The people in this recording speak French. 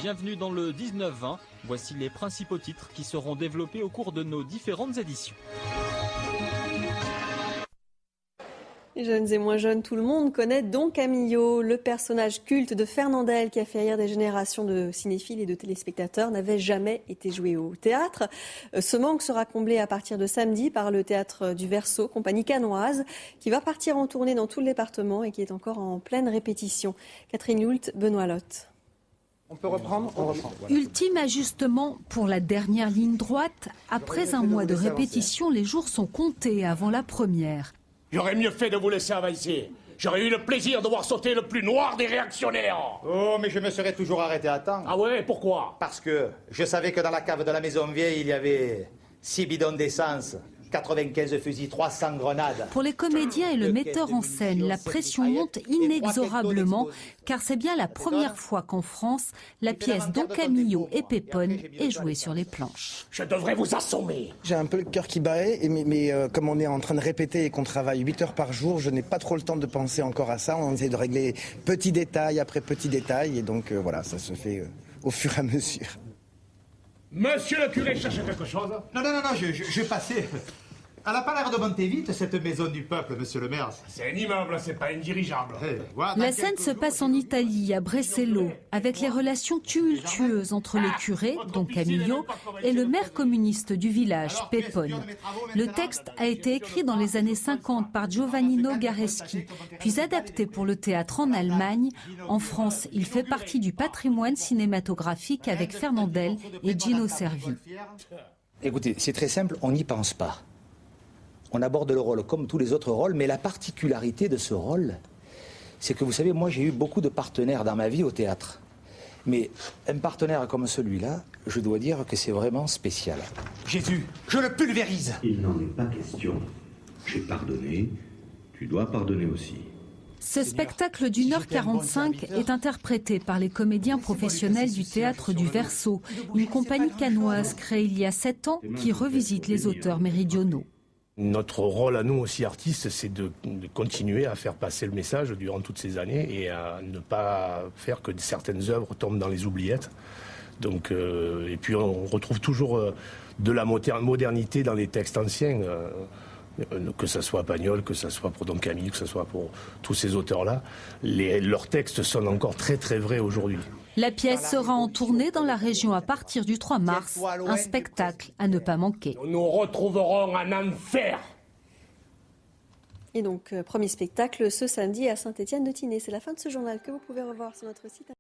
bienvenue dans le 19-20. Voici les principaux titres qui seront développés au cours de nos différentes éditions. Les jeunes et moins jeunes, tout le monde connaît Don Camillo, le personnage culte de Fernandel qui a fait rire des générations de cinéphiles et de téléspectateurs, n'avait jamais été joué au théâtre. Ce manque sera comblé à partir de samedi par le Théâtre du Verseau, compagnie cannoise, qui va partir en tournée dans tout le département et qui est encore en pleine répétition. Catherine Loult, Benoît Lotte. On peut reprendre ? On reprend. Voilà. Ultime ajustement pour la dernière ligne droite. Après un mois de répétition, les jours sont comptés avant la première. J'aurais mieux fait de vous laisser avancer. J'aurais eu le plaisir de voir sauter le plus noir des réactionnaires. Oh, mais je me serais toujours arrêté à temps. Ah ouais, pourquoi? Parce que je savais que dans la cave de la maison vieille, il y avait 6 bidons d'essence, 95 fusils, 300 grenades. Pour les comédiens et le metteur en scène, la pression monte inexorablement, car c'est bien la première fois qu'en France, la pièce Don Camillo et Pépone est jouée sur les planches. Je devrais vous assommer. J'ai un peu le cœur qui bat, mais comme on est en train de répéter et qu'on travaille 8 heures par jour, je n'ai pas trop le temps de penser encore à ça. On essaie de régler petit détail après petit détail, et donc voilà, ça se fait au fur et à mesure. Monsieur le curé cherche quelque chose? Non, je passais. Elle n'a pas l'air de monter vite, cette maison du peuple, monsieur le maire. C'est un immeuble, c'est pas un dirigeable. La scène se passe en Italie, à Brescello, avec les relations tumultueuses entre le curé, Don Camillo, et le maire communiste du village, Pépone. Le texte a été écrit dans les années 50 par Giovannino Gareschi, puis adapté pour le théâtre en Allemagne. En France, il fait partie du patrimoine cinématographique avec Fernandel et Gino Cervi. Écoutez, c'est très simple, on n'y pense pas. On aborde le rôle comme tous les autres rôles, mais la particularité de ce rôle, c'est que vous savez, moi j'ai eu beaucoup de partenaires dans ma vie au théâtre. Mais un partenaire comme celui-là, je dois dire que c'est vraiment spécial. Jésus, je le pulvérise. Il n'en est pas question. J'ai pardonné, tu dois pardonner aussi. Ce spectacle d'1h45 est interprété par les comédiens professionnels du Théâtre du Verseau, une compagnie cannoise créée il y a 7 ans qui revisite les auteurs méridionaux. Notre rôle à nous aussi artistes, c'est de continuer à faire passer le message durant toutes ces années et à ne pas faire que certaines œuvres tombent dans les oubliettes. Donc, et puis on retrouve toujours de la modernité dans les textes anciens, que ce soit Pagnol, que ce soit pour Don Camillo, que ce soit pour tous ces auteurs-là. Leurs textes sont encore très très vrais aujourd'hui. La pièce sera en tournée dans la région à partir du 3 mars, un spectacle à ne pas manquer. Nous nous retrouverons en enfer. Et donc, premier spectacle ce samedi à Saint-Étienne-de-Tinée. C'est la fin de ce journal que vous pouvez revoir sur notre site.